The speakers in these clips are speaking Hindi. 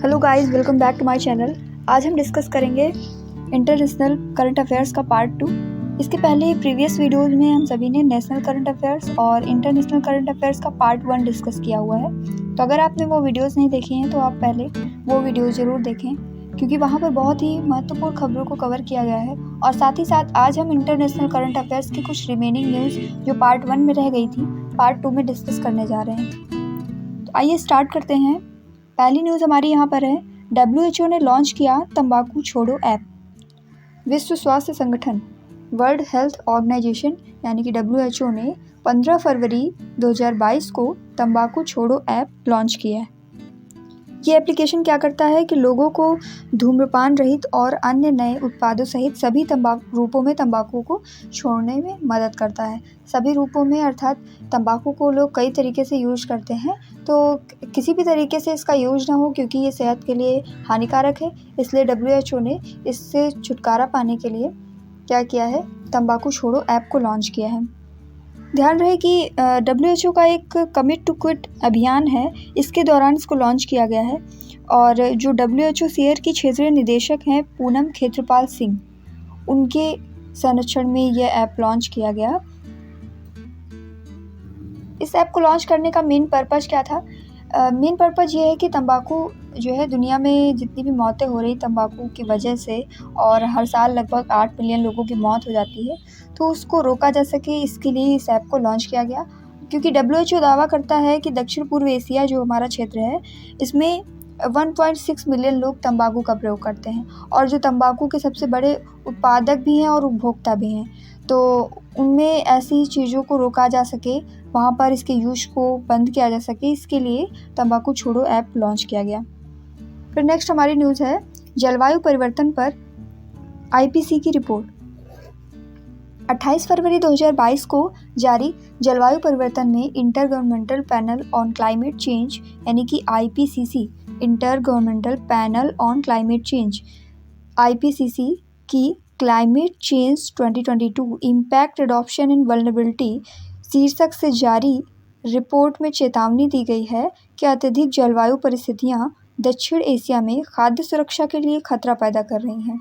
Hello guys, welcome back to my channel. आज हम डिस्कस करेंगे इंटरनेशनल करंट अफेयर्स का पार्ट 2। इसके पहले प्रीवियस वीडियोस में हम सभी ने नेशनल करंट अफेयर्स और इंटरनेशनल करंट अफेयर्स का पार्ट 1 डिस्कस किया हुआ है। तो अगर आपने वो वीडियोस नहीं देखी हैं तो आप पहले वो वीडियोस ज़रूर देखें, क्योंकि वहाँ पर बहुत ही महत्वपूर्ण खबरों को कवर किया गया है। और साथ ही साथ आज हम इंटरनेशनल करंट अफेयर्स की कुछ रिमेनिंग न्यूज़ जो पार्ट 1 में रह गई थी, पार्ट 2 में डिस्कस करने जा रहे हैं। तो आइए स्टार्ट करते हैं। पहली न्यूज़ हमारी यहाँ पर है, WHO ने लॉन्च किया तंबाकू छोड़ो ऐप। विश्व स्वास्थ्य संगठन वर्ल्ड हेल्थ ऑर्गेनाइजेशन यानी कि WHO ने 15 फरवरी 2022 को तंबाकू छोड़ो ऐप लॉन्च किया है। ये एप्लीकेशन क्या करता है कि लोगों को धूम्रपान रहित और अन्य नए उत्पादों सहित सभी रूपों में तंबाकू को छोड़ने में मदद करता है। सभी रूपों में अर्थात तंबाकू को लोग कई तरीके से यूज करते हैं, तो किसी भी तरीके से इसका यूज ना हो, क्योंकि ये सेहत के लिए हानिकारक है। इसलिए WHO ने इससे छुटकारा पाने के लिए क्या किया है, तंबाकू छोड़ो ऐप को लॉन्च किया है। ध्यान रहे कि WHO का एक कमिट टू क्विट अभियान है, इसके दौरान इसको लॉन्च किया गया है। और जो WHO शेयर की क्षेत्रीय निदेशक हैं पूनम खेत्रपाल सिंह, उनके संरक्षण में यह ऐप लॉन्च किया गया। इस ऐप को लॉन्च करने का मेन पर्पज़ क्या था? मेन पर्पज़ ये है कि तंबाकू जो है, दुनिया में जितनी भी मौतें हो रही तंबाकू की वजह से, और हर साल लगभग 8 मिलियन लोगों की मौत हो जाती है, तो उसको रोका जा सके, इसके लिए इस ऐप को लॉन्च किया गया। क्योंकि WHO दावा करता है कि दक्षिण पूर्व एशिया जो हमारा क्षेत्र है, इसमें 1.6 मिलियन लोग तंबाकू का प्रयोग करते हैं, और जो तंबाकू के सबसे बड़े उत्पादक भी हैं और उपभोक्ता भी हैं। तो उनमें ऐसी चीज़ों को रोका जा सके, वहाँ पर इसके यूज को बंद किया जा सके, इसके लिए तंबाकू छोड़ो ऐप लॉन्च किया गया। फिर नेक्स्ट हमारी न्यूज़ है, जलवायु परिवर्तन पर IPCC की रिपोर्ट। 28 फरवरी 2022 को जारी जलवायु परिवर्तन में inter governmental panel on climate change यानी कि IPCC inter governmental panel on climate change IPCC की climate change 2022 impact adoption and vulnerability शीर्षक से जारी रिपोर्ट में चेतावनी दी गई है कि अत्यधिक जलवायु परिस्थितियां दक्षिण एशिया में खाद्य सुरक्षा के लिए खतरा पैदा कर रही हैं।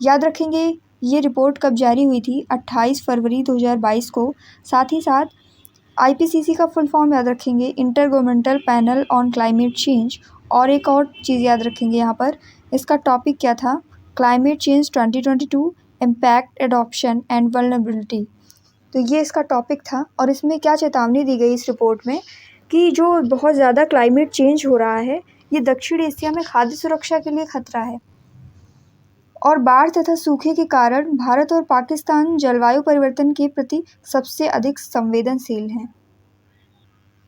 याद रखेंगे, ये रिपोर्ट कब जारी हुई थी? 28 फरवरी 2022 को। साथ ही साथ IPCC का फुल फॉर्म याद रखेंगे, inter governmental panel on climate change. और एक और चीज़ याद रखेंगे यहाँ पर, इसका टॉपिक क्या था? Climate change 2022 impact adoption and vulnerability. तो ये इसका टॉपिक था, और इसमें क्या चेतावनी दी गई इस रिपोर्ट में कि जो बहुत ज़्यादा क्लाइमेट चेंज हो रहा है, ये दक्षिण एशिया में खाद्य सुरक्षा के लिए खतरा है, और बाढ़ तथा सूखे के कारण भारत और पाकिस्तान जलवायु परिवर्तन के प्रति सबसे अधिक संवेदनशील हैं।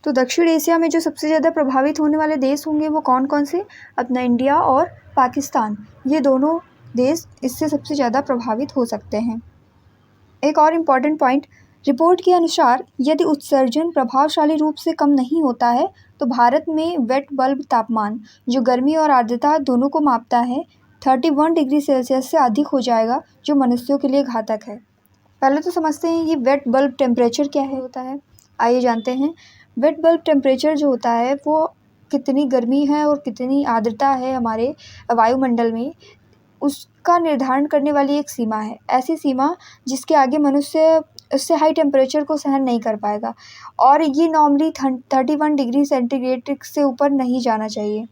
तो दक्षिण एशिया में जो सबसे ज़्यादा प्रभावित होने वाले देश होंगे वो कौन कौन से? अपना इंडिया और पाकिस्तान, ये दोनों देश इससे सबसे ज़्यादा प्रभावित हो सकते हैं। एक और इम्पॉर्टेंट पॉइंट, रिपोर्ट के अनुसार यदि उत्सर्जन प्रभावशाली रूप से कम नहीं होता है तो भारत में वेट बल्ब तापमान, जो गर्मी और आर्द्रता दोनों को मापता है, 31 डिग्री सेल्सियस से अधिक हो जाएगा, जो मनुष्यों के लिए घातक है। पहले तो समझते हैं ये वेट बल्ब टेम्परेचर क्या होता है। आइए जानते हैं। वेट बल्ब टेम्परेचर जो होता है वो कितनी गर्मी है और कितनी आर्द्रता है हमारे वायुमंडल में, उसका निर्धारण करने वाली एक सीमा है। ऐसी सीमा जिसके आगे मनुष्य उससे हाई टेम्परेचर को सहन नहीं कर पाएगा, और ये नॉर्मली 31 डिग्री सेंटीग्रेड से ऊपर नहीं जाना चाहिए।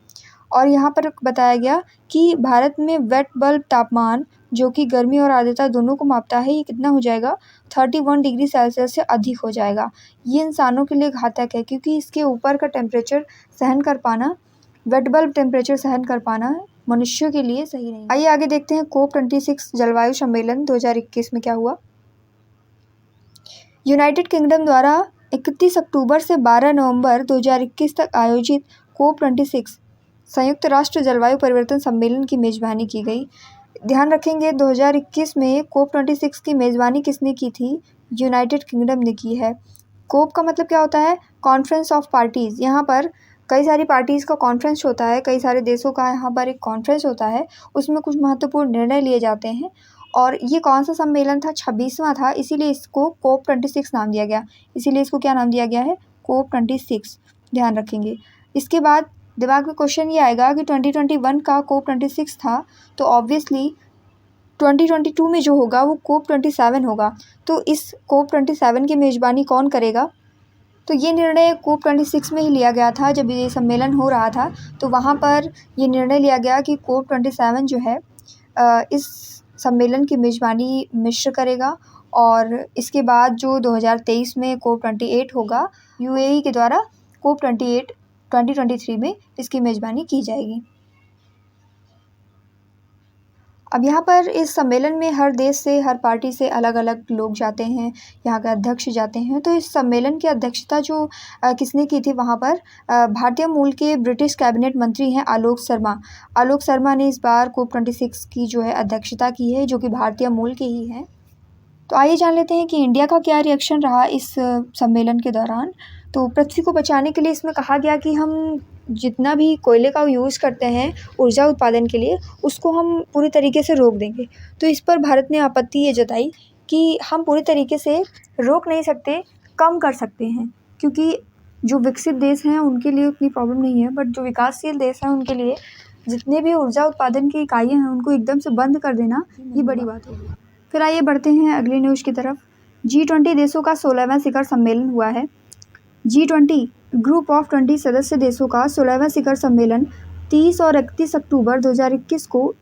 और यहाँ पर बताया गया कि भारत में वेट बल्ब तापमान, जो कि गर्मी और आर्द्रता दोनों को मापता है, ये कितना हो जाएगा? 31 डिग्री सेल्सियस से अधिक हो जाएगा। ये इंसानों के लिए घातक है, क्योंकि इसके ऊपर का टेम्परेचर सहन कर पाना, वेट बल्ब टेम्परेचर सहन कर पाना मनुष्यों के लिए सही नहीं। आइए आगे देखते हैं, COP26 जलवायु सम्मेलन 2021 में क्या हुआ। यूनाइटेड किंगडम द्वारा 31 अक्टूबर से 12 नवंबर 2021 तक आयोजित COP26 संयुक्त राष्ट्र जलवायु परिवर्तन सम्मेलन की मेज़बानी की गई। ध्यान रखेंगे, 2021 में COP26 की मेज़बानी किसने की थी? यूनाइटेड किंगडम ने की है। COP का मतलब क्या होता है? Conference of parties. यहाँ पर कई सारी पार्टीज़ का कॉन्फ्रेंस होता है, कई सारे देशों का यहाँ पर एक कॉन्फ्रेंस होता है, उसमें कुछ महत्वपूर्ण निर्णय लिए जाते हैं। और ये कौन सा सम्मेलन था? 26वां था, इसीलिए इसको COP26 नाम दिया गया। इसीलिए इसको क्या नाम दिया गया है? COP26। ध्यान रखेंगे। इसके बाद दिमाग में क्वेश्चन ये आएगा कि 2021 का कोप 26 था, तो ऑब्वियसली 2022 में जो होगा वो कोप 27 होगा। तो इस कोप 27 की मेज़बानी कौन करेगा? तो ये निर्णय कोप 26 में ही लिया गया था। जब ये सम्मेलन हो रहा था तो वहाँ पर ये निर्णय लिया गया कि कोप 27 जो है इस सम्मेलन की मेज़बानी मिस्र करेगा, और इसके बाद जो 2023 में कोप 28 होगा, यूएई के द्वारा कोप 28 2023 में इसकी मेज़बानी की जाएगी। अब यहाँ पर इस सम्मेलन में हर देश से, हर पार्टी से अलग अलग लोग जाते हैं, यहाँ के अध्यक्ष जाते हैं। तो इस सम्मेलन की अध्यक्षता जो किसने की थी वहाँ पर, भारतीय मूल के ब्रिटिश कैबिनेट मंत्री हैं आलोक शर्मा। आलोक शर्मा ने इस बार कोप 26 की जो है अध्यक्षता की है, जो कि भारतीय मूल के ही हैं। तो आइए जान लेते हैं कि इंडिया का क्या रिएक्शन रहा इस सम्मेलन के दौरान। तो पृथ्वी को बचाने के लिए इसमें कहा गया कि हम जितना भी कोयले का यूज़ करते हैं ऊर्जा उत्पादन के लिए, उसको हम पूरी तरीके से रोक देंगे। तो इस पर भारत ने आपत्ति ये जताई कि हम पूरी तरीके से रोक नहीं सकते, कम कर सकते हैं, क्योंकि जो विकसित देश हैं उनके लिए उतनी प्रॉब्लम नहीं है, बट जो विकासशील देश हैं उनके लिए जितने भी ऊर्जा उत्पादन की इकाइयाँ हैं उनको एकदम से बंद कर देना ये बड़ी बात होगी। फिर आइए बढ़ते हैं अगली न्यूज़ की तरफ। G20 देशों का 16वां शिखर सम्मेलन हुआ है। G20 ग्रुप ऑफ 20 सदस्य देशों का 16वां शिखर सम्मेलन 30 और 31 अक्टूबर 2021 को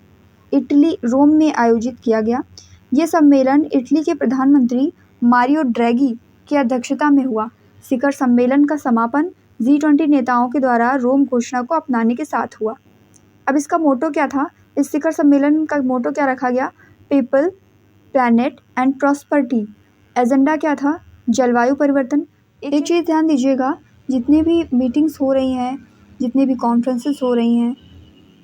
इटली रोम में आयोजित किया गया। ये सम्मेलन इटली के प्रधानमंत्री मारियो ड्रैगी की अध्यक्षता में हुआ। शिखर सम्मेलन का समापन G20 नेताओं के द्वारा रोम घोषणा को अपनाने के साथ हुआ। अब इसका मोटो क्या था? इस शिखर सम्मेलन का मोटो क्या रखा गया? People, planet and prosperity. Agenda क्या था? जलवायु परिवर्तन। एक चीज़ ध्यान दीजिएगा, जितने भी मीटिंग्स हो रही हैं, जितने भी कॉन्फ्रेंसेस हो रही हैं,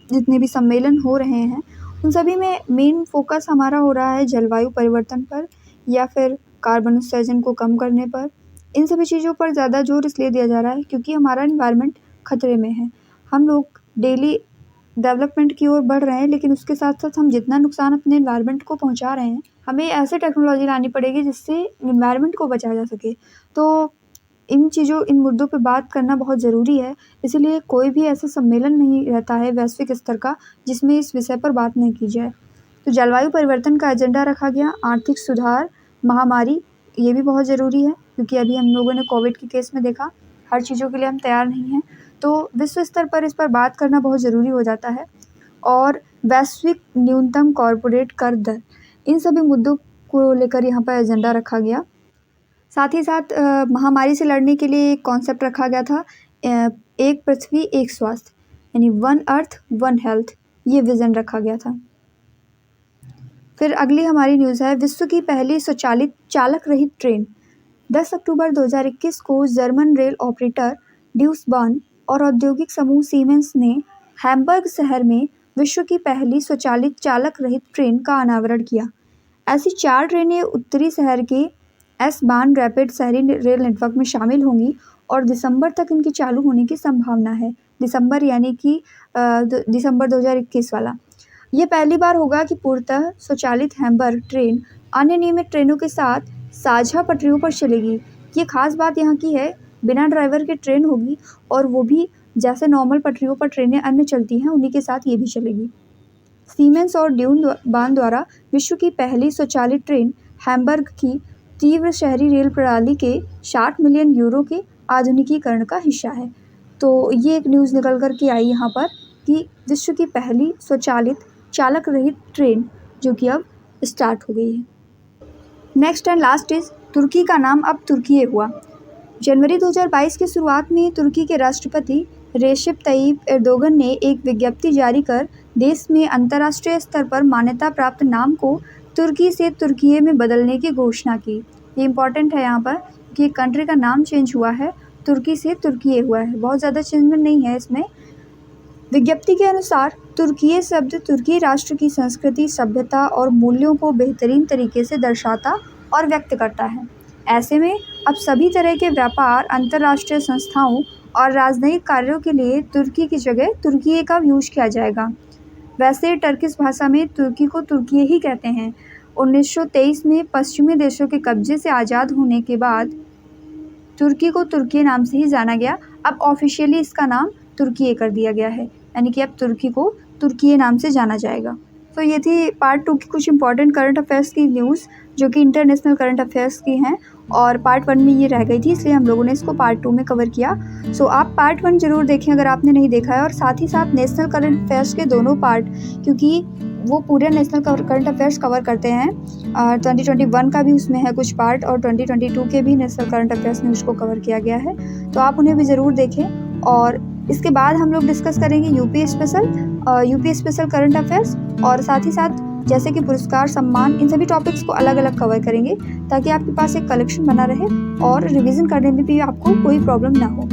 जितने भी सम्मेलन हो रहे हैं, उन सभी में मेन फोकस हमारा हो रहा है जलवायु परिवर्तन पर या फिर कार्बन उत्सर्जन को कम करने पर। इन सभी चीज़ों पर ज़्यादा जोर इसलिए दिया जा रहा है क्योंकि हमारा एनवायरनमेंट खतरे में है। हम लोग डेली डेवलपमेंट की ओर बढ़ रहे हैं, लेकिन उसके साथ साथ हम जितना नुकसान अपने एनवायरनमेंट को पहुंचा रहे हैं, हमें ऐसे टेक्नोलॉजी लानी पड़ेगी जिससे एनवायरनमेंट को बचाया जा सके। तो इन मुद्दों पे बात करना बहुत ज़रूरी है, इसीलिए कोई भी ऐसा सम्मेलन नहीं रहता है वैश्विक स्तर का जिसमें इस विषय पर बात नहीं की जाए। तो जलवायु परिवर्तन का एजेंडा रखा गया, आर्थिक सुधार, महामारी, ये भी बहुत ज़रूरी है क्योंकि अभी हम लोगों ने कोविड के केस में देखा हर चीज़ों के लिए हम तैयार नहीं हैं। तो विश्व स्तर पर इस पर बात करना बहुत ज़रूरी हो जाता है। और वैश्विक न्यूनतम कॉर्पोरेट कर दर, इन सभी मुद्दों को लेकर यहाँ पर एजेंडा रखा गया। साथ ही साथ महामारी से लड़ने के लिए एक कॉन्सेप्ट रखा गया था, एक पृथ्वी एक स्वास्थ्य, यानी वन अर्थ वन हेल्थ, ये विज़न रखा गया था। फिर अगली हमारी न्यूज़ है, विश्व की पहली स्वचालित चालक रहित ट्रेन। 10 अक्टूबर 2021 को जर्मन रेल ऑपरेटर ड्यूस बर्न और औद्योगिक समूह सीमेंस ने हैम्बर्ग शहर में विश्व की पहली स्वचालित चालक रहित ट्रेन का अनावरण किया। ऐसी 4 ट्रेनें उत्तरी शहर के एस-बान रैपिड शहरी रेल नेटवर्क में शामिल होंगी और दिसंबर तक इनकी चालू होने की संभावना है। दिसंबर यानी कि दिसंबर 2021 वाला। ये पहली बार होगा कि पूर्णतः स्वचालित हैम्बर्ग ट्रेन अन्य नियमित ट्रेनों के साथ साझा पटरियों पर चलेगी। ये खास बात यहाँ की है, बिना ड्राइवर के ट्रेन होगी और वो भी जैसे नॉर्मल पटरियों पर ट्रेनें अन्य चलती हैं उन्हीं के साथ ये भी चलेगी। सीमेंस और ड्यूस बर्न द्वारा विश्व की पहली स्वचालित ट्रेन हैम्बर्ग की तीव्र शहरी रेल प्रणाली के 60 मिलियन यूरो के आधुनिकीकरण का हिस्सा है। तो ये एक न्यूज़ निकल कर के आई यहाँ पर कि विश्व की पहली स्वचालित चालक रहित ट्रेन जो कि अब स्टार्ट हो गई है। नेक्स्ट एंड लास्ट इज, तुर्की का नाम अब तुर्की हुआ। जनवरी 2022 की शुरुआत में तुर्की के राष्ट्रपति रेसिप तय्यिप एर्दोगन ने एक विज्ञप्ति जारी कर देश में अंतर्राष्ट्रीय स्तर पर मान्यता प्राप्त नाम को तुर्की से तुर्कीये में बदलने की घोषणा की। ये इम्पॉर्टेंट है यहाँ पर कि कंट्री का नाम चेंज हुआ है, तुर्की से तुर्कीये हुआ है, बहुत ज़्यादा चेंजमेंट नहीं है इसमें। विज्ञप्ति के अनुसार तुर्कीये शब्द तुर्की राष्ट्र की संस्कृति, सभ्यता और मूल्यों को बेहतरीन तरीके से दर्शाता और व्यक्त करता है। ऐसे में अब सभी तरह के व्यापार, अंतर्राष्ट्रीय संस्थाओं और राजनयिक कार्यों के लिए तुर्की की जगह तुर्कीये का यूज किया जाएगा। वैसे टर्किश भाषा में तुर्की को तुर्कीये ही कहते हैं। 1923 में पश्चिमी देशों के कब्जे से आज़ाद होने के बाद तुर्की को तुर्कीये नाम से ही जाना गया। अब ऑफिशियली इसका नाम तुर्की कर दिया गया है, यानी कि अब तुर्की को तुर्की नाम से जाना जाएगा। तो ये थी पार्ट 2 की कुछ इंपॉर्टेंट करंट अफेयर्स की न्यूज़ जो कि इंटरनेशनल करंट अफेयर्स की हैं, और पार्ट 1 में ये रह गई थी, इसलिए हम लोगों ने इसको पार्ट 2 में कवर किया। सो आप पार्ट 1 ज़रूर देखें अगर आपने नहीं देखा है, और साथ ही साथ नेशनल करंट अफेयर्स के दोनों पार्ट, क्योंकि वो पूरे नेशनल करंट अफेयर्स कवर करते हैं। 2021 का भी उसमें है कुछ पार्ट, और 2022 के भी नेशनल करंट अफेयर्स में उसको कवर किया गया है, तो आप उन्हें भी ज़रूर देखें। और इसके बाद हम लोग डिस्कस करेंगे यूपी स्पेशल करंट अफेयर्स, और साथ ही साथ जैसे कि पुरस्कार, सम्मान, इन सभी टॉपिक्स को अलग अलग कवर करेंगे, ताकि आपके पास एक कलेक्शन बना रहे और रिवीजन करने में भी आपको कोई प्रॉब्लम ना हो।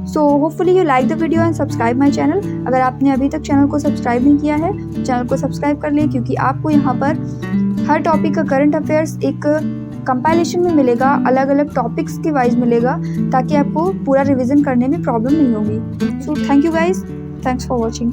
So hopefully you like the video and subscribe my channel. अगर आपने अभी तक चैनल को सब्सक्राइब नहीं किया है तो चैनल को सब्सक्राइब कर लें, क्योंकि आपको यहाँ पर हर टॉपिक का करंट अफेयर्स एक कंपाइलेशन में मिलेगा, अलग अलग टॉपिक्स के वाइज मिलेगा, ताकि आपको पूरा रिवीजन करने में प्रॉब्लम नहीं होगी। So thank you guys, thanks for watching.